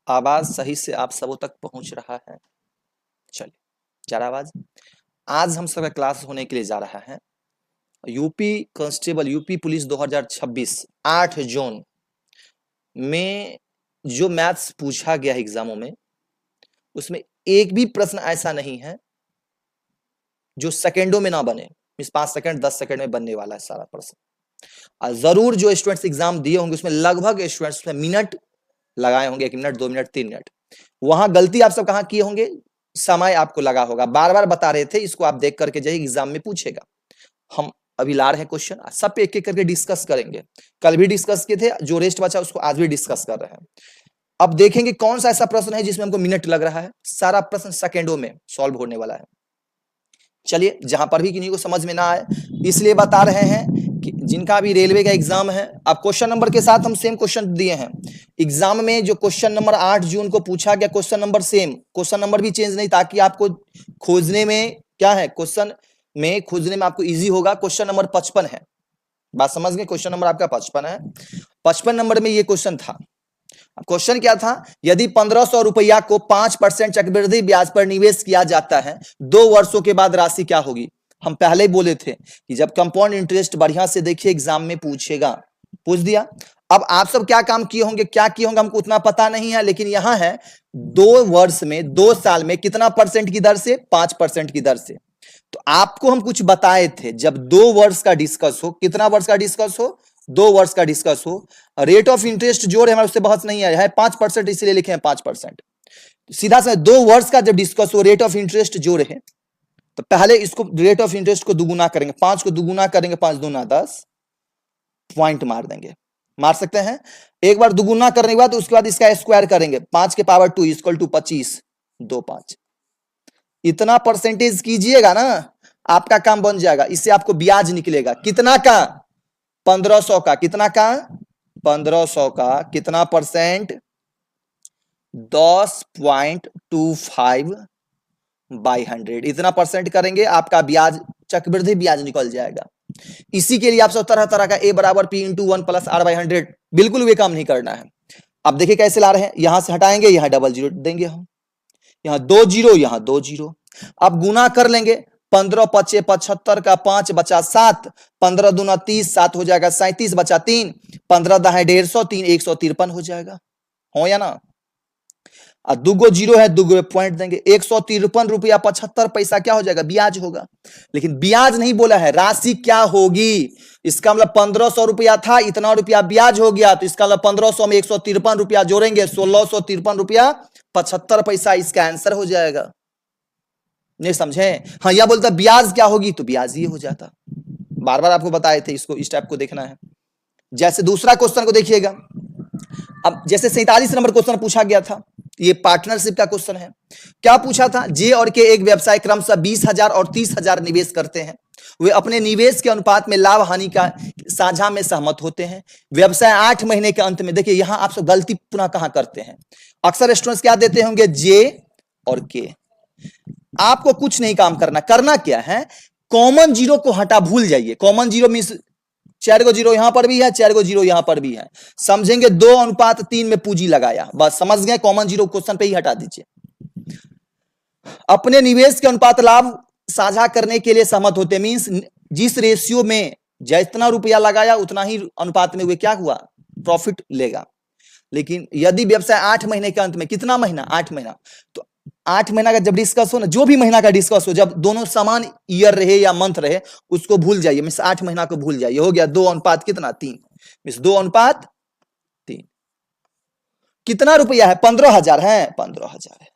आवाज सही से आप सबों तक पहुंच रहा है? चलिए, जा रहा आवाज। आज हम सबका क्लास होने के लिए जा रहा है यूपी कांस्टेबल, यूपी पुलिस 2026 8 जून में जो मैथ्स पूछा गया है एग्जामों में, उसमें एक भी प्रश्न ऐसा नहीं है जो सेकेंडों में ना बने। 5 सेकंड 10 सेकंड में बनने वाला है सारा प्रश्न। जरूर जो स्टूडेंट्स एग्जाम दिए होंगे उसमें लगभग स्टूडेंट्स में मिनट लगाए होंगे, 1 मिनट 2 मिनट 3 मिनट। वहां गलती आप सब कहां किए होंगे? समय आपको लगा होगा। बार बार बता रहे थे, इसको आप देख करके जाइए, एग्जाम में पूछेगा। हम अभी ला रहे हैं क्वेश्चन, सब पे एक एक करके डिस्कस करेंगे। कल भी डिस्कस किए थे, जो रेस्ट बचा उसको आज भी डिस्कस कर रहे हैं। अब देखेंगे कौन सा ऐसा प्रश्न है जिसमें हमको मिनट लग रहा है। सारा प्रश्न सेकेंडों में सॉल्व होने वाला है। चलिए, जहां पर भी किन्हीं को समझ में ना आए इसलिए बता रहे हैं कि जिनका भी रेलवे का एग्जाम है, अब क्वेश्चन नंबर के साथ हम सेम क्वेश्चन दिए हैं। एग्जाम में जो क्वेश्चन नंबर 8 जून को पूछा गया, question number same, question number भी चेंज नहीं, ताकि आपको खोजने में क्या है, क्वेश्चन में खोजने में आपको इजी होगा। क्वेश्चन नंबर 55 है, बात समझ गए? क्वेश्चन नंबर आपका 55 है। 55 नंबर में ये क्वेश्चन था। अब क्वेश्चन क्या था? यदि 1500 रुपया को 5% चक्रवृद्धि ब्याज पर निवेश किया जाता है, 2 वर्षों के बाद राशि क्या होगी? हम पहले ही बोले थे कि जब कंपाउंड इंटरेस्ट बढ़िया से देखिए एग्जाम में पूछेगा, पूछ दिया। अब आप सब क्या काम किए होंगे, क्या किए होंगे हमको उतना पता नहीं है, लेकिन यहां है 2 वर्ष में, 2 साल में कितना परसेंट की दर से? 5% की दर से। तो आपको हम कुछ बताए थे, जब 2 वर्ष का डिस्कस हो, कितना वर्ष का डिस्कस हो? 2 वर्ष का डिस्कस हो, रेट ऑफ इंटरेस्ट जोड़ है हमारे, उससे बहस नहीं है 5%, इसलिए लिखे हैं 5%। सीधा सा 2 वर्ष का जब डिस्कस हो, रेट ऑफ इंटरेस्ट जोड़ है, तो पहले इसको रेट ऑफ इंटरेस्ट को दुगुना करेंगे, 5 को दुगुना करेंगे, 5 दूना 10, पॉइंट मार देंगे, मार सकते हैं। एक बार दुगुना करने के बाद उसके बाद इसका स्क्वायर करेंगे, 5 के पावर 2 इक्वल टू 25, 25 इतना परसेंटेज कीजिएगा ना, आपका काम बन जाएगा। इससे आपको ब्याज निकलेगा कितना का? 1500 का। कितना का? 1500 का। कितना परसेंट? 10.25 बाई 100। इतना परसेंट करेंगे, आपका ब्याज चक्रवृद्धि ब्याज निकल जाएगा। इसी के लिए आप सब तरह तरह का a बराबर p into 1 plus r by 100, बिल्कुल वे काम नहीं करना है। अब देखिए कैसे ला रहे हैं, यहां से हटाएंगे, यहां डबल जीरो देंगे हम, यहां 2 जीरो, यहां 2 जीरो। अब गुना कर लेंगे, 15 पचे 75 का 5 बचा 7, 15 दूना 30, 7 हो जाएगा 37 बचा 3, 15 दहाई 150, 3 153 हो जाएगा, हो या ना? दुगो जीरो है, दुगो पॉइंट देंगे, 153 रुपया 75 पैसा क्या हो जाएगा? ब्याज होगा। लेकिन ब्याज नहीं बोला है, राशि क्या होगी। इसका मतलब 1500 रुपया था, इतना रुपया ब्याज हो गया, तो इसका मतलब 1500 में 153 रुपया जोड़ेंगे, 1653 रुपया 75 पैसा इसका आंसर हो जाएगा। नहीं समझे? हाँ, यह बोलता ब्याज क्या होगी, तो ब्याज ये हो जाता। बार बार आपको बताए थे, इसको इस टाइप को देखना है। जैसे दूसरा क्वेश्चन को देखिएगा, अब जैसे 47 नंबर क्वेश्चन पूछा गया था, ये पार्टनरशिप का क्वेश्चन है। क्या पूछा था? जे और के एक व्यवसाय क्रमशः 20,000 और 30,000 निवेश करते हैं। वे अपने निवेश के अनुपात में लाभ हानि का साझा में सहमत होते हैं। व्यवसाय 8 महीने के अंत में, देखिए यहां आप सब गलती पुनः कहां करते हैं। अक्सर स्टूडेंट्स क्या देते होंगे? जे और के। आपको कुछ नहीं काम करना, करना क्या है, कॉमन जीरो को हटा, भूल जाइए। कॉमन जीरो मींस 4 गो जीरो यहां पर भी है, 4 गो जीरो यहां पर भी है, समझेंगे 2:3 में पूंजी लगाया, बस समझ गए। कॉमन जीरो क्वेश्चन पे ही हटा दीजिए। अपने निवेश के अनुपात लाभ साझा करने के लिए सहमत होते, मींस जिस रेशियो में जितना रुपया लगाया उतना ही अनुपात में वे क्या हुआ? प्रॉफिट लेगा। लेकिन यदि व्यवसाय 8 महीने के अंत में, कितना महीना? 8 महीना, तो 8 महीना का जब डिस्कस हो ना, जो भी महीना का डिस्कस हो, जब दोनों समान ईयर रहे या मंथ रहे, उसको भूल जाइए, मींस 8 महीना को भूल जाइए। हो गया 2 कितना? 3, मींस 2:3। कितना रुपया है? 15,000 है, 15,000 है।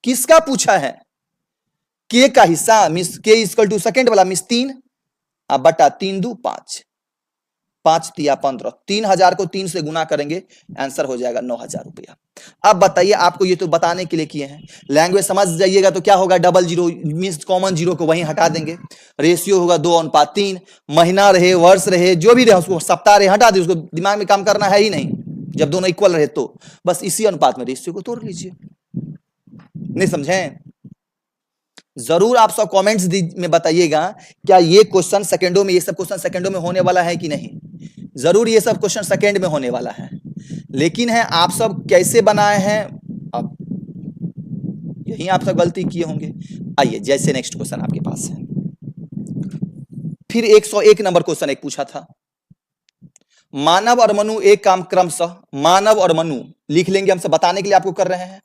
किसका पूछा है? के का हिस्सा, मींस के इक्वल टू सेकंड वाला, मींस 3 अब बटा 3 दू 5, 5 तिया 15, 3,000 को 3 से गुना करेंगे, आंसर हो जाएगा 9,000 रुपया। अब बताइए, आपको ये तो बताने के लिए किए हैं, लैंग्वेज समझ जाइएगा तो क्या होगा? Double zero means common zero को वहीं हटा देंगे, रेशियो होगा 2:3, महीना रहे, वर्ष रहे, जो भी रहे, उसको सप्ताह रहे, हटा दीजिए, उसको दिमाग में काम करना है ही नहीं। जब दोनों इक्वल रहे तो बस इसी अनुपात में रेशियो को तोड़ लीजिए। नहीं समझे? जरूर आप सब कमेंट्स में बताइएगा, क्या ये क्वेश्चन सेकंडों में, ये सब क्वेश्चन सेकंडों में होने वाला है कि नहीं। जरूर ये सब क्वेश्चन सेकंड में होने वाला है। लेकिन है आप सब कैसे बनाए हैं, अब यही आप सब गलती किए होंगे। आइए जैसे नेक्स्ट क्वेश्चन आपके पास है, फिर 101 नंबर क्वेश्चन एक पूछा था, मानव और मनु एक काम क्रमशः, मानव और मनु लिख लेंगे हम सब बताने के लिए आपको कर रहे हैं।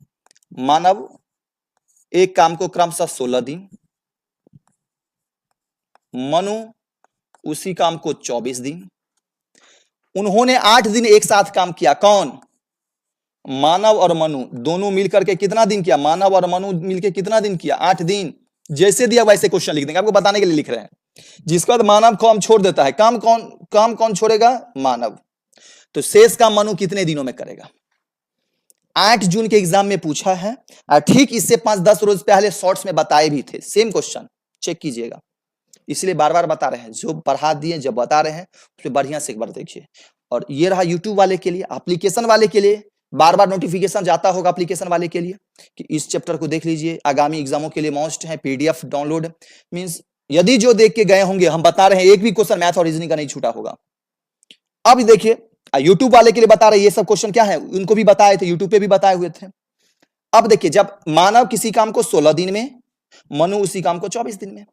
मानव एक काम को क्रमशः 16 दिन, मनु उसी काम को 24 दिन, उन्होंने 8 दिन एक साथ काम किया। कौन? मानव और मनु दोनों मिलकर के कितना दिन किया? मानव और मनु मिलकर कितना दिन किया? 8 दिन। जैसे दिया वैसे क्वेश्चन लिख देंगे, आपको बताने के लिए लिख रहे हैं। जिसके बाद मानव काम छोड़ देता है, काम कौन छोड़ेगा? मानव। तो शेष काम मनु कितने दिनों में करेगा? 8 जून के एग्जाम में पूछा है, और ठीक इससे 5-10 रोज पहले शॉर्ट्स में बताए भी थे, सेम क्वेश्चन चेक कीजिएगा। इसलिए बार बार बता रहे हैं, जो पढ़ा दिए जब बता रहे हैं उसमें बढ़िया से एक बार देखिए। और ये रहा यूट्यूब वाले के लिए, एप्लीकेशन वाले के लिए बार बार नोटिफिकेशन जाता होगा एप्लीकेशन वाले के लिए कि इस चैप्टर को देख लीजिए, आगामी एग्जामों के लिए मस्ट है, पीडीएफ डाउनलोड। मींस यदि जो देख के गए होंगे, हम बता रहे हैं एक भी क्वेश्चन मैथ और रीजनिंग का नहीं छूटा होगा। अब देखिए यूट्यूब वाले के लिए बता रहे, ये सब क्वेश्चन क्या है उनको भी बताए थे, यूट्यूब पे भी बताए हुए थे। अब देखिए, जब मानव किसी काम को 16 दिन में, मनु उसी काम को 24 दिन में,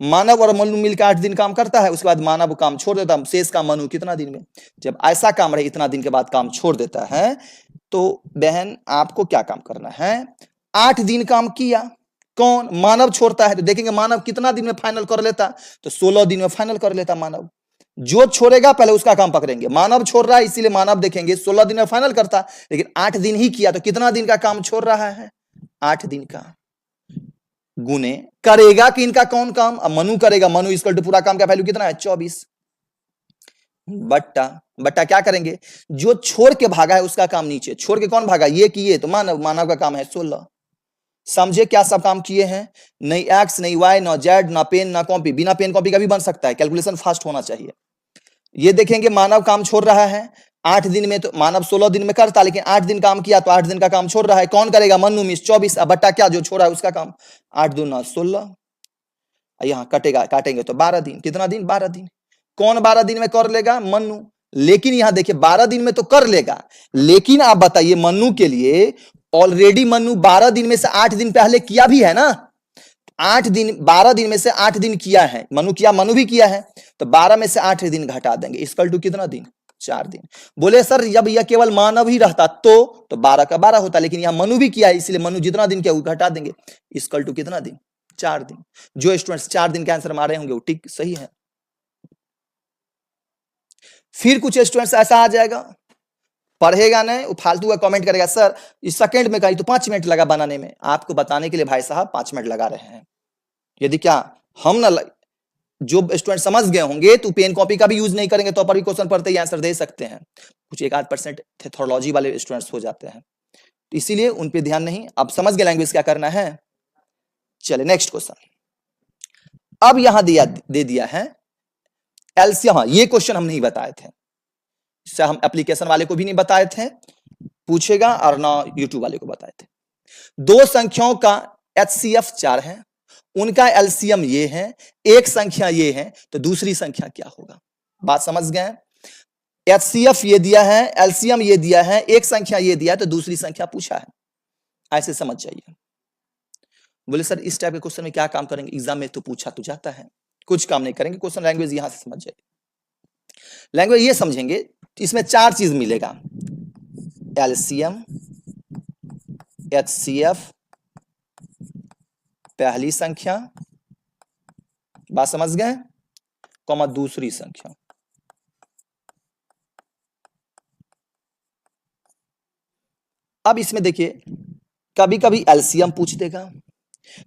मानव और मनु मिलकर 8 दिन काम करता है, उसके बाद मानव काम छोड़ देता है, शेष काम मनु कितना दिन में। जब ऐसा काम रहे इतना दिन के बाद काम छोड़ देता है, तो बहन आपको क्या काम करना है? 8 दिन काम किया, कौन? मानव छोड़ता है, तो देखेंगे मानव कितना दिन में फाइनल कर लेता, तो 16 दिन में फाइनल कर लेता मानव। जो छोड़ेगा पहले उसका काम पकड़ेंगे, मानव छोड़ रहा है इसीलिए मानव देखेंगे 16 दिन में फाइनल करता, लेकिन 8 दिन ही किया, तो कितना दिन का काम छोड़ रहा है? 8 दिन का। गुने करेगा कि इनका कौन काम? अब मनु करेगा, मनु इक्वल टू पूरा काम का वैल्यू कितना है? 24 बट्टा क्या करेंगे? जो छोड़ के भागा है उसका काम नीचे, छोड़ के कौन भागा? ये किए, तो मानव का काम है 16। समझे क्या सब काम किए हैं? नहीं एक्स, नहीं वाई, ना जेड, ना पेन, ना कॉपी। बिना पेन कॉपी का भी बन सकता है, कैलकुलेशन फास्ट होना चाहिए। ये देखेंगे मानव काम छोड़ रहा है 8 दिन में, तो मानव 16 दिन में करता, लेकिन 8 दिन काम किया, तो 8 दिन का काम छोड़ रहा है, कौन करेगा? मनु मिस 24। अब बट्टा क्या? जो छोड़ा है उसका काम। 8 दूना 16, यहां काटेंगे तो 12 दिन। कितना दिन? 12 दिन। कौन 12 दिन में कर लेगा? मनु। लेकिन यहां देखिए 12 दिन में तो कर लेगा, लेकिन आप बताइए मनु के लिए ऑलरेडी मनु 12 दिन में से 8 दिन पहले किया भी है ना। 8 दिन, 12 दिन में से 8 दिन किया है मनु, किया मनु भी किया है, तो 12 में से 8 दिन घटा देंगे, इक्वल टू कितना दिन? 4 दिन। बोले सर जब यह केवल मानव ही रहता तो 12 का 12 होता, लेकिन यहां मनु भी किया है, इसलिए मनु जितना दिन किया वो घटा देंगे, इक्वल टू कितना दिन? 4 दिन। जो स्टूडेंट्स 4 दिन का आंसर मारे होंगे वो ठीक सही है। फिर कुछ स्टूडेंट्स ऐसा आ जाएगा, पढ़ेगा नहीं, वो फालतू का कमेंट करेगा, सर इस सेकंड में कही तो 5 मिनट लगा बनाने में। आपको बताने के लिए भाई साहब 5 मिनट लगा रहे हैं। यदि क्या हम ना जो स्टूडेंट समझ गए होंगे तो पेन कॉपी का भी यूज नहीं करेंगे, तो पर भी क्वेश्चन पढ़ते ही आंसर दे सकते हैं। कुछ 1-8% थेथोलॉजी वाले स्टूडेंट्स हो जाते हैं, तो इसीलिए उन पे ध्यान नहीं। अब समझ गए लैंग्वेज क्या करना है। चले नेक्स्ट क्वेश्चन। अब यहां दे दिया है एलसीएम। हाँ, ये क्वेश्चन हम नहीं बताए थे, इससे हम एप्लीकेशन वाले को भी नहीं बताए थे, पूछेगा, और ना यूट्यूब वाले को बताए थे। दो संख्याओं का एचसीएफ 4 है, उनका एलसीएम ये है, एक संख्या ये है, तो दूसरी संख्या क्या होगा? बात समझ गए? एचसीएफ ये दिया है, एलसीएम ये दिया है, एक संख्या ये दिया है, तो दूसरी संख्या पूछा है, ऐसे समझ जाइए। बोले सर इस टाइप के क्वेश्चन में क्या काम करेंगे? एग्जाम में तो पूछा तो जाता है, कुछ काम नहीं करेंगे, क्वेश्चन लैंग्वेज यहां से समझ जाइए। लैंग्वेज ये समझेंगे, इसमें 4 चीज मिलेगा, एलसीएम, एचसीएफ, पहली संख्या, बात समझ गए, कॉमा दूसरी संख्या। अब इसमें देखिए कभी कभी एलसीएम पूछ देगा,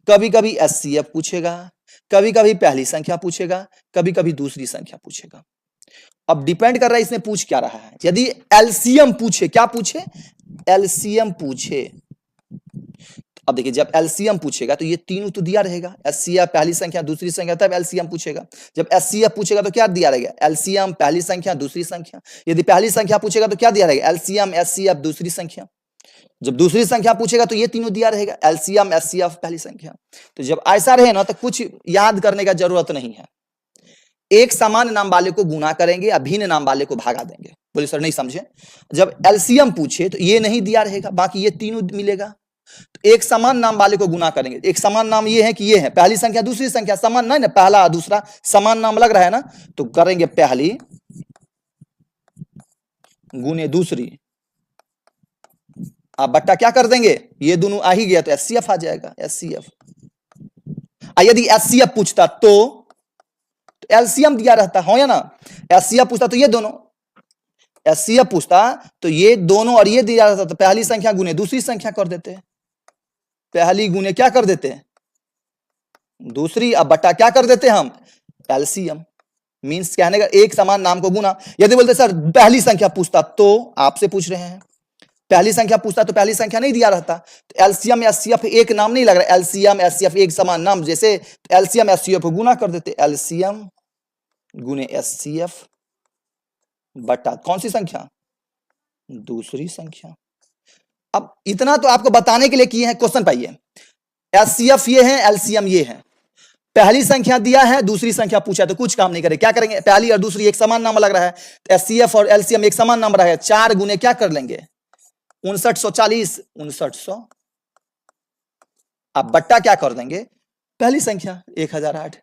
कभी कभी एचसीएफ पूछेगा, कभी कभी पहली संख्या पूछेगा, कभी कभी दूसरी संख्या पूछेगा। अब डिपेंड कर रहा है इसमें पूछ क्या रहा है। यदि एलसीएम पूछे, क्या पूछे? एलसीएम पूछे, अब देखिए जब एलसीएम पूछेगा तो ये तीनों तो दिया रहेगा, एचसीएफ, पहली संख्या, दूसरी संख्या, तब एलसीएम पूछेगा। जब एचसीएफ पूछेगा तो क्या दिया रहेगा? एलसीएम, पहली संख्या, दूसरी संख्या। यदि पहली संख्या पूछेगा तो क्या दिया रहेगा? एलसीएम, एचसीएफ, दूसरी संख्या। जब दूसरी संख्या पूछेगा तो ये तीनों दिया रहेगा, एलसीएम, एचसीएफ, पहली संख्या। तो जब ऐसा रहे ना तो कुछ याद करने का जरूरत नहीं है, एक समान नाम वाले को गुना करेंगे या भिन्न नाम वाले को भागा देंगे। बोले सर नहीं समझे। जब एलसीएम पूछे तो ये नहीं दिया रहेगा, बाकी ये तीनों मिलेगा। तो एक समान नाम वाले को गुना करेंगे। एक समान नाम ये है कि ये है, पहली संख्या दूसरी संख्या समान नहीं ना, पहला दूसरा समान नाम लग रहा है ना, तो करेंगे पहली गुने दूसरी, अब बट्टा क्या कर देंगे, ये दोनों आ ही गया तो एचसीएफ आ जाएगा, एचसीएफ। यदि एचसीएफ पूछता तो एलसीएम दिया रहता, हो या ना। एचसीएफ पूछता तो ये दोनों, एचसीएफ पूछता तो ये दोनों और ये दिया रहता, तो पहली संख्या गुने दूसरी संख्या कर देते, पहली गुने क्या कर देते दूसरी, अब बट्टा क्या कर देते हम एलसीएम। मींस कहने का एक समान नाम को गुना। यदि बोलते सर पहली संख्या पूछता, तो आपसे पूछ रहे हैं पहली संख्या पूछता तो पहली संख्या नहीं दिया रहता, तो एलसीएम एचसीएफ एक नाम नहीं लग रहा, एलसीएम एचसीएफ एक समान नाम, जैसे एलसीएम एचसीएफ को गुना कर देते, एलसीएम गुने एचसीएफ बटा कौन सी संख्या दूसरी संख्या। अब इतना तो आपको बताने के लिए किए हैं। क्वेश्चन पाइए, एचसीएफ ये है, एलसीएम ये है, पहली संख्या दिया है दूसरी संख्या पूछा तो कुछ काम नहीं करे, क्या करेंगे पहली और दूसरी एक समान नाम लग रहा है, तो एचसीएफ और एलसीएम एक समान नाम रहा है, 4 गुने क्या कर लेंगे 5940, 5900। अब बट्टा क्या कर देंगे पहली संख्या 1008,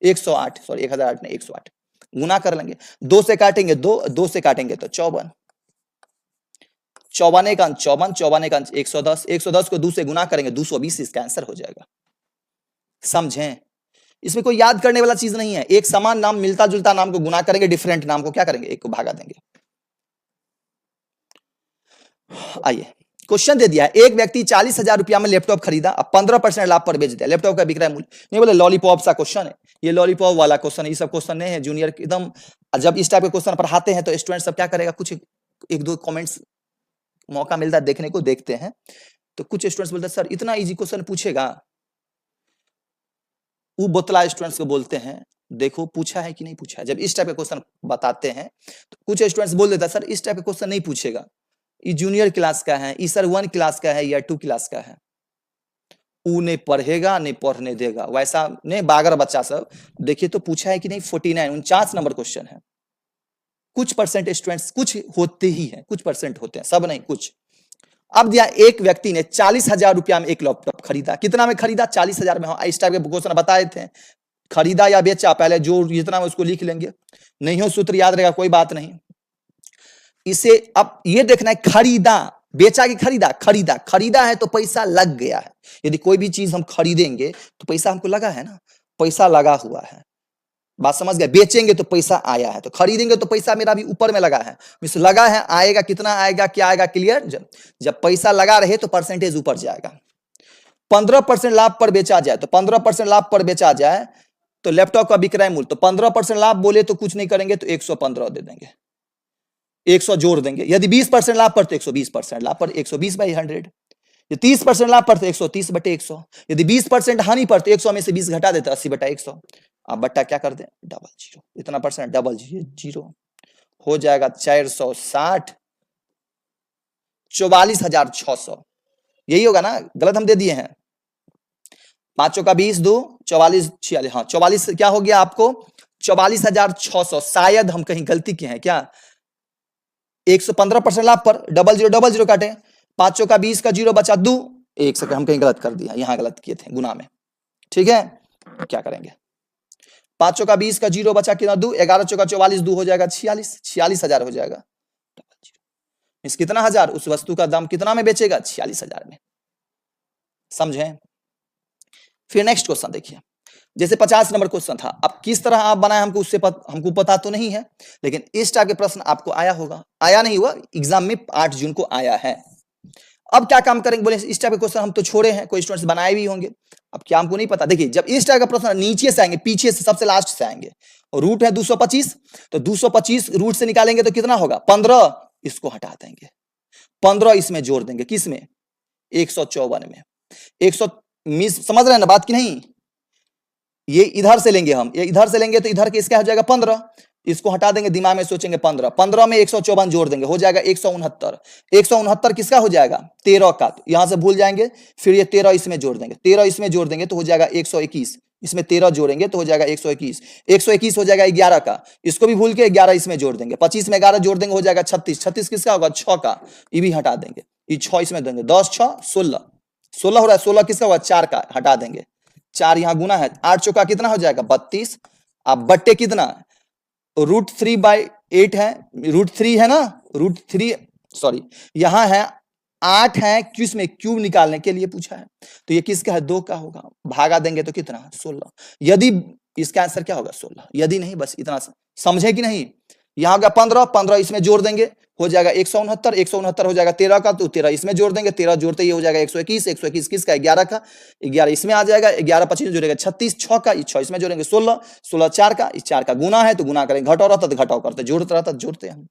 108 सॉरी 1008 नहीं 108, गुना कर लेंगे, 2 से काटेंगे 2 से काटेंगे तो 54, 54 का 54, 54 का 110, 110 को 2 से गुना करेंगे 220, इसका आंसर हो जाएगा। समझें, इसमें कोई याद करने वाला चीज नहीं है। एक समान नाम मिलता जुलता नाम को गुना करेंगे, डिफरेंट नाम को क्या करेंगे एक को भागा देंगे। आइए क्वेश्चन दे दिया है, एक व्यक्ति 40,000 रुपया में लैपटॉप खरीदा, अब 15% लाभ पर बेच दिया, लैपटॉप का बिक्रा मूल्य नहीं, बोले लॉलीपॉप सा क्वेश्चन है, ये लॉलीपॉप वाला क्वेश्चन है, ये सब क्वेश्चन नहीं है जूनियर एकदम। जब इस टाइप के क्वेश्चन पढ़ाते हैं तो स्टूडेंट सब क्या करेगा, कुछ एक दो कमेंट्स मौका मिलता है देखने को, देखते हैं तो कुछ स्टूडेंट्स बोलते हैं सर इतना इजी क्वेश्चन पूछेगा, वो बोतला स्टूडेंट्स को बोलते हैं देखो पूछा है कि नहीं पूछा है। जब इस टाइप के क्वेश्चन बताते हैं तो कुछ स्टूडेंट्स बोल देता है सर इस टाइप के क्वेश्चन नहीं पूछेगा, ये जूनियर क्लास का है, ये सर 1 क्लास का है या 2 क्लास का है, वो नहीं पढ़ेगा नहीं पढ़ने देगा, वैसा नहीं बागर बच्चा सब। देखिए तो पूछा है कि नहीं, 49 नंबर क्वेश्चन है। कुछ परसेंट स्टूडेंट्स कुछ होते ही हैं, कुछ परसेंट होते हैं, सब नहीं कुछ। अब दिया एक व्यक्ति ने 40,000 रुपया में एक लैपटॉप खरीदा, कितना में खरीदा 40,000 में। इस टाइप के क्वेश्चन बताए थे, खरीदा या बेचा, पहले जो जितना उसको लिख लेंगे, नहीं हो सूत्र याद रहेगा कोई बात नहीं। इसे अब ये देखना है खरीदा बेचा कि खरीदा, खरीदा, खरीदा है तो पैसा लग गया है। यदि कोई भी चीज हम खरीदेंगे तो पैसा हमको लगा है ना, पैसा लगा हुआ है, बात समझ गए। बेचेंगे तो पैसा आया है, तो खरीदेंगे तो पैसा मेरा भी ऊपर में लगा है, मिस लगा है, आएगा कितना आएगा क्या आएगा क्लियर। जब पैसा लगा रहे तो परसेंटेज ऊपर जाएगा। 15% लाभ पर बेचा जाए तो 15% लाभ पर बेचा जाए तो लैपटॉप का विक्रय मूल्य, तो 15% लाभ बोले तो कुछ नहीं करेंगे तो 115 दे देंगे, 100 जोड़ देंगे। यदि 20% लाभ पर तो 120% लाभ पर 120/100, 30% लाभ पर तो 130/100, यदि 20% हानि पर तो 100 में से 20 घटा देते 80/100। अब बट्टा क्या कर दे डबल जीरो, इतना परसेंट डबल जीरो हो जाएगा 460, 44,600 यही होगा ना, गलत हम दे दिए हैं। 5 का 20 2 44 46, हाँ 44 क्या हो गया आपको 44,600। शायद हम कहीं गलती किए हैं क्या, 115% लाभ पर डबल जीरो काटे, 5 का 20 का 0 बचा 2, 1 से हम कहीं गलत कर दिया, यहां गलत किए थे गुना में, ठीक है। क्या करेंगे 5 का 20 का 0 बचा कितना 2, 11 का 44 2 हो जाएगा 46,000 हो जाएगा। इस कितना हजार, उस वस्तु का दाम कितना में बेचेगा 46,000 में, समझे। फिर नेक्स्ट क्वेश्चन देखिए, जैसे 50 नंबर क्वेश्चन था, अब किस तरह आप बनाए हमको उससे हमको पता तो नहीं है, लेकिन इस टाइप के प्रश्न आपको आया होगा, आया नहीं हुआ एग्जाम में 8 जून को आया है। अब क्या काम करेंगे, बोले इस टाइप के क्वेश्चन हम तो छोड़े हैं, कोई स्टूडेंट्स बनाए भी होंगे, अब क्या हमको नहीं पता। देखिए जब इस टाइप का प्रश्न नीचे से आएंगे, पीछे से सबसे लास्ट से आएंगे, और रूट है 225, तो 225 रूट से निकालेंगे तो कितना होगा 15, इसको हटा देंगे, 15 इसमें जोड़ देंगे, किस में 154 में। 100 मिस समझ रहे हैं ना बात की नहीं, ये इधर से लेंगे हम, ये इधर से लेंगे तो इधर के इसका हो जाएगा 15, इसको हटा देंगे, दिमाग में सोचेंगे 15, 15 में 154 जोड़ देंगे, हो जाएगा 169। 169 किसका हो जाएगा 13 का, तो यहां से भूल जाएंगे, फिर ये 13 इसमें जोड़ देंगे, 13 इसमें जोड़ देंगे तो हो जाएगा 121, इसमें 13 जोड़ेंगे तो हो जाएगा 121। 121 हो जाएगा 11 का, इसको भी भूल के 11 इसमें जोड़ देंगे, 25 में 11 जोड़ देंगे हो जाएगा 36। 36 किसका होगा? 6 का, ये भी हटा देंगे, ये 6 इसमें देंगे, 10 6 16, 16 हो रहा है, 16 किसका होगा? 4 का, हटा देंगे, 4 यहाँ गुना है, 8 चौका कितना हो जाएगा? 32। अब बट्टे कितना? √3/8 है, √3 है ना, √3 सॉरी यहाँ है 8 है, किस में क्यूब निकालने के लिए पूछा है, तो ये किसका है? 2 का होगा, भागा देंगे तो कितना? 16। यदि इसका आंसर क्या होगा? 16, यदि नहीं बस इतना समझे कि नहीं। यहाँ होगा 15, 15 इसमें जोड़ देंगे हो जाएगा 169, 169 हो जाएगा 13 का, तो 13 इसमें जोड़ देंगे, 13 जोड़ते ही हो जाएगा 121, 121 किसका? 11 का, 11 इसमें आ जाएगा, 11 25 जोड़ेगा 36, 6 का, 6 इसमें जोड़ेंगे 16, 16 4 का, इस 4 का गुना है तो गुना करेंगे, घटाओ रहता तो घटाओ करते, जोड़ते रहता जोड़ते हम।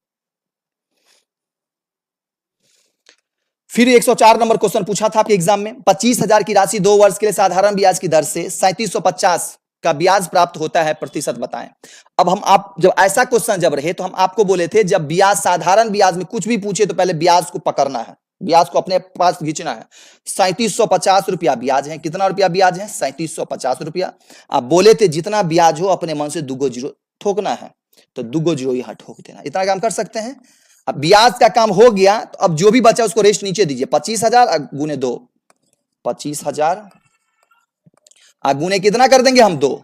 फिर 104 नंबर क्वेश्चन पूछा था आपके एग्जाम में, 25,000 की राशि 2 वर्ष के लिए साधारण ब्याज की दर से 3750 का ब्याज प्राप्त होता है, प्रतिशत बताएं। अब हम आप जब ऐसा क्वेश्चन जब रहे तो हम आपको बोले थे जब ब्याज साधारण ब्याज में कुछ भी पूछे तो पहले ब्याज को पकड़ना है, ब्याज को अपने पास खींचना है। 3750 रुपया ब्याज है, कितना रुपया ब्याज है? 3750 रुपया। आप बोले थे जितना ब्याज हो अपने मन से 2 जीरो ठोकना है, तो 2 जीरो यहां ठोक देना, इतना काम कर सकते हैं। अब ब्याज का काम हो गया तो अब जो भी बचा उसको रेस्ट नीचे दीजिए, 25,000 गुने 2, 25,000 गुने कितना कर देंगे हम? 2,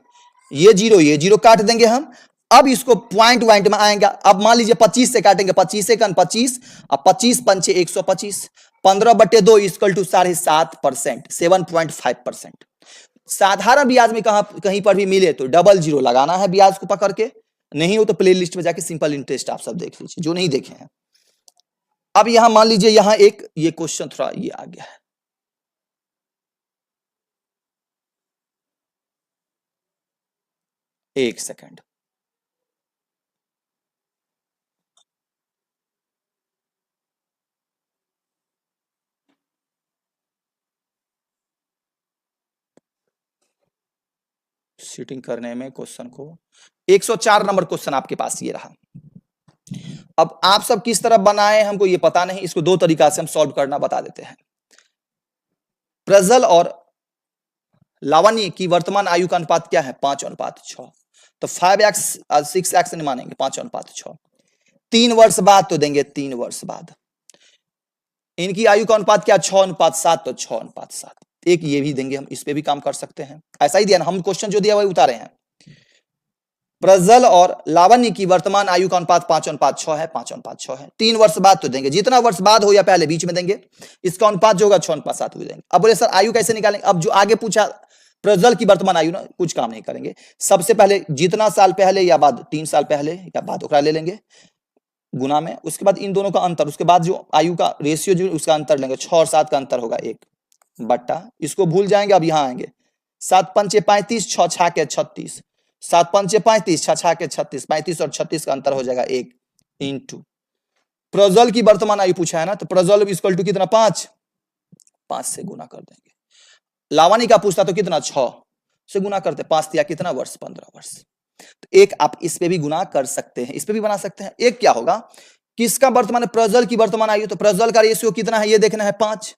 ये जीरो काट देंगे हम। अब इसको पॉइंट वाइंट में आएगा, अब मान लीजिए 25 से काटेंगे, 25 से 25, अब 25 पंचे 125, 15/2 इक्वल टू 7.5%, 7.5%। साधारण ब्याज में कहीं पर भी मिले तो डबल जीरो लगाना है ब्याज को पकड़ के, नहीं हो तो प्ले लिस्ट में जाके सिंपल इंटरेस्ट आप सब देख लीजिए जो नहीं देखे हैं। अब यहां मान लीजिए यहां एक ये क्वेश्चन थोड़ा ये आ गया है, एक सेकंड, सीटिंग करने में क्वेश्चन को 104 नंबर क्वेश्चन आपके पास ये रहा। अब आप सब किस तरह बनाए हमको ये पता नहीं, इसको 2 तरीका से हम सॉल्व करना बता देते हैं। प्रज्वल और लावण्य की वर्तमान आयु का अनुपात क्या है? 5:6, तो 5x 6x नहीं मानेंगे, 5:6। 3 वर्ष बाद तो देंगे 3 वर्ष बाद। इनकी आयु का अनुपात क्या? 6:7, तो 6:7। एक ये भी देंगे हम, इस पे भी काम कर सकते हैं, ऐसा ही दिया ना, हम क्वेश्चन जो दिया वही उतारे हैं। प्रज्वल और लावण्य की वर्तमान आयु का अनुपात 5:6 है, 5:6 है। 3 वर्ष बाद तो देंगे, जितना वर्ष बाद हो या पहले बीच में देंगे, इसका अनुपात जो होगा 6:7 हो देंगे। अब बोले सर आयु कैसे निकालेंगे? अब जो आगे पूछा प्रज्वल की वर्तमान आयु ना, कुछ काम नहीं करेंगे, सबसे पहले जितना साल पहले या बाद, 3 साल पहले या बाद ओकरा ले लेंगे गुना में, उसके बाद इन दोनों का अंतर, उसके बाद जो आयु का रेशियो जो उसका अंतर लेंगे, 6 और 7 का अंतर होगा 1 बट्टा, इसको भूल जाएंगे। अब यहाँ आएंगे 7 पंचे 35, 6 6 के 36, 7 पंचे 35, 6 6 के 36, 35 और 36 का अंतर हो जाएगा 1 इंटू प्रज्वल की वर्तमान आयु पूछा है ना, तो प्रज्वल इक्वल टू कितना? 5 से गुना कर देंगे। लावणी का पूछता तो कितना? 6 से गुना करते, 5 दिया कितना वर्ष? 15 वर्ष। तो एक आप इस पे भी गुना कर सकते हैं, इस पे भी बना सकते हैं। एक क्या होगा, किसका वर्तमान? प्रज्वल की वर्तमान आयु, तो प्रज्वल का रेशियो कितना है ये देखना है, 5।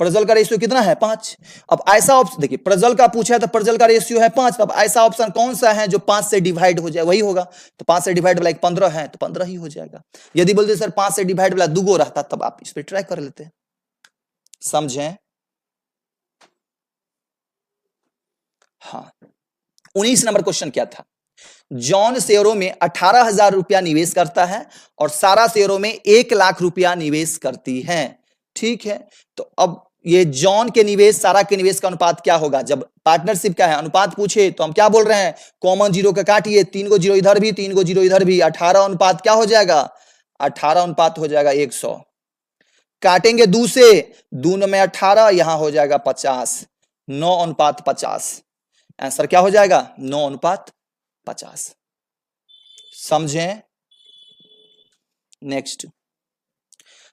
प्रज्वल का रेशियो कितना है? 5। अब ऐसा ऑप्शन देखिए, प्रज्वल का पूछा है तो प्रज्वल का रेशियो है 5, अब ऐसा ऑप्शन कौन सा है जो 5 से डिवाइड हो जाए? वही होगा, तो 5 से डिवाइड वाला 15 है तो 15 ही हो जाएगा। यदि बोलते सर 5 से डिवाइड वाला 2 रहता तब आप इस पर ट्राई कर लेते, समझें? हाँ, 19 नंबर क्वेश्चन क्या था? जॉन शेयरों में 18,000 रुपया निवेश करता है और सारा शेयरों में 1 लाख रुपया निवेश करती है, ठीक है। तो अब ये जॉन के निवेश सारा के निवेश का अनुपात क्या होगा? जब पार्टनरशिप का है अनुपात पूछे तो हम क्या बोल रहे हैं? कॉमन जीरो का काटिए, 3 गो जीरो इधर भी 3 गो जीरो इधर भी, 18 अनुपात क्या हो जाएगा? 18 अनुपात हो जाएगा 100। काटेंगे 2 से, 2 में 18, यहां हो जाएगा 50, 9 अनुपात 50। आंसर क्या हो जाएगा? 9 अनुपात 50। समझें? नेक्स्ट,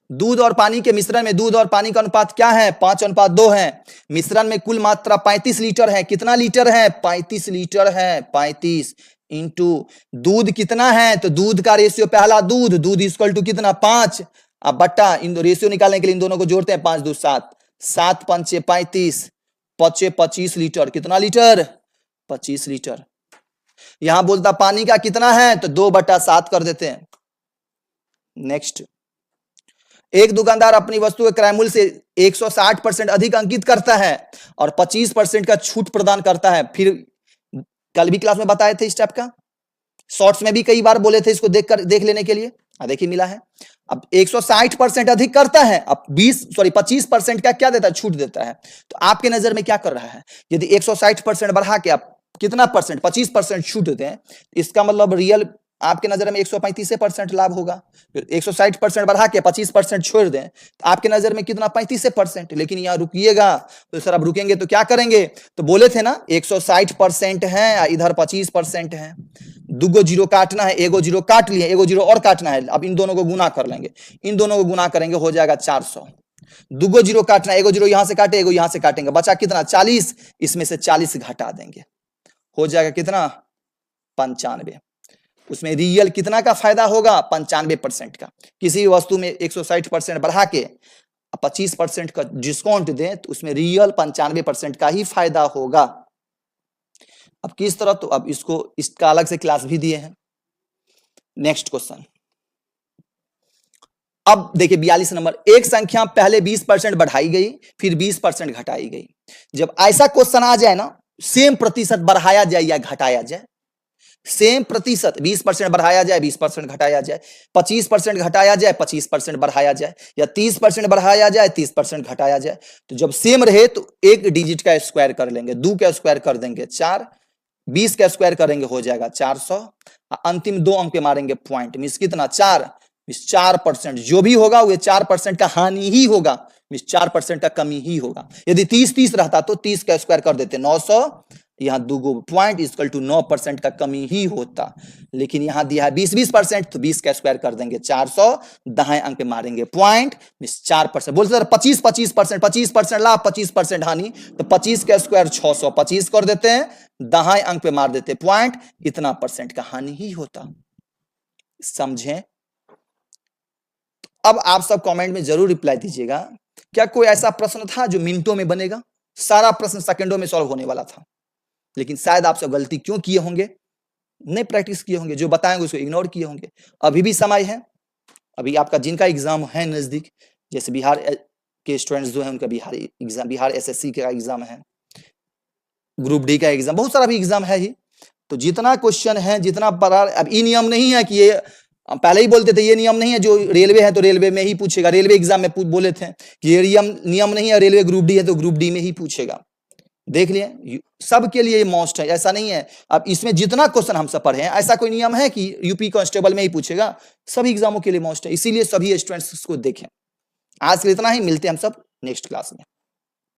दूध और पानी के मिश्रण में दूध और पानी का अनुपात क्या है? 5:2 है। मिश्रण में कुल मात्रा 35 लीटर है, कितना लीटर है? 35 लीटर है, 35 इंटू दूध कितना है? तो दूध का रेशियो, पहला दूध इक्वल टू कितना? 5। अब बट्टा इन रेशियो निकालने के लिए इन दोनों को जोड़ते हैं, 5 2 7, 7 पंचे 35, 25 लीटर, कितना लीटर? 25 लीटर। यहां बोलता पानी का कितना है तो 2/7 कर देते हैं। नेक्स्ट, एक दुकानदार अपनी वस्तु के क्रय मूल्य से 160% अधिक अंकित करता है और 25% का छूट प्रदान करता है। फिर कल भी क्लास में बताए थे इस टाइप का, शॉर्ट्स में भी कई बार बोले थे इसको देख लेने के लिए। देखिए मिला है। अब 160% अधिक करता है, अब 25% का क्या देता है, छूट देता है। तो आपके नजर में क्या कर रहा है, यदि 160% बढ़ा के आप कितना परसेंट, 25% छूट देते हैं, इसका मतलब रियल आपके नजर में 135% लाभ होगा। 160% बढ़ा के 25% छोड़ दें तो आपके नजर में कितना, 35%। लेकिन यहाँ रुकिएगा तो सर अब रुकेंगे तो क्या करेंगे, तो बोले थे ना 160% है, इधर 25% है, दुगो जीरो काटना है, एगो जीरो काट लिए, एगो जीरो और काटना है। अब इन दोनों को गुना कर लेंगे, इन दोनों को गुना करेंगे हो जाएगा 400। दुगो जीरो काटना है, एगो जीरो यहां से काटे, एगो यहां से काटेंगे, बचा कितना 40, इसमें से 40 घटा देंगे, हो जाएगा कितना 95। उसमें रियल कितना का फायदा होगा, 95% का। किसी भी वस्तु में 160% बढ़ा के 25% का डिस्काउंट दें तो उसमें रियल 95% का ही फायदा होगा। अब किस तरह, तो अब इसका अलग से क्लास भी दिए हैं। नेक्स्ट क्वेश्चन, अब देखिए 42 नंबर, एक संख्या पहले 20% बढ़ाई गई फिर 20% घटाई गई। जब ऐसा क्वेश्चन आ जाए ना, सेम प्रतिशत बढ़ाया जाए या घटाया जाए, सेम प्रतिशत 20% बढ़ाया जाए 20% घटाया जाए, 25% घटाया जाए 25% बढ़ाया जाए, या 30% बढ़ाया जाए 30% घटाया जाए, तो जब सेम रहे तो एक डिजिट का स्क्वायर कर लेंगे, 2 का स्क्वायर कर देंगे 4, 20 का स्क्वायर करेंगे हो जाएगा 400, अंतिम 2 अंक पे मारेंगे पॉइंट, मींस कितना 4, 4%। जो भी होगा वो 4% का हानि ही होगा, 4% का कमी ही होगा। यदि 30-30 रहता तो 30 का स्क्वायर कर देते 900, यहां 2 पॉइंट इक्वल टू 9% का कमी ही होता। लेकिन यहां दिया है 20-20%, तो 20 का स्क्वायर कर देंगे 400, दाएं अंक पे मारेंगे पॉइंट, 4%। बोलते सर 25-25%, 25% लाभ 25% हानि, तो 25 का स्क्वायर 600, 25 कर देते हैं, दाएं अंक पे मार देते पॉइंट, इतना परसेंट का हानि ही होता। समझें? अब आप सब कमेंट में जरूर रिप्लाई दीजिएगा, क्या कोई ऐसा प्रश्न था जो मिनटों में बनेगा? सारा प्रश्न सेकंडों में सॉल्व होने वाला था, लेकिन शायद आप सब गलती क्यों किए होंगे, नहीं प्रैक्टिस किए होंगे, जो बताएंगे उसको इग्नोर किए होंगे। अभी भी समय है, अभी आपका जिनका एग्जाम है नजदीक, जैसे बिहार के स्टूडेंट्स जो है उनका बिहार एग्जाम, बिहार एसएससी का एग्जाम है, ग्रुप डी का एग्जाम, बहुत सारा भी एग्जाम है ही। तो जितना क्वेश्चन है, जितना पढ़ा, अब ये नियम नहीं है कि ये पहले ही बोलते थे, ये नियम नहीं है जो रेलवे है तो रेलवे में ही पूछेगा, रेलवे एग्जाम में बोले थे कि ये नियम नहीं है, रेलवे ग्रुप डी है तो ग्रुप डी में ही पूछेगा। देख लिए सबके लिए ये मोस्ट है, ऐसा नहीं है। अब इसमें जितना क्वेश्चन हम सब पढ़े हैं, ऐसा कोई नियम है कि यूपी कांस्टेबल में ही पूछेगा, सभी एग्जामों के लिए मोस्ट है, इसीलिए सभी स्टूडेंट्स को देखें। आज के लिए इतना ही, मिलते हैं हम सब नेक्स्ट क्लास में।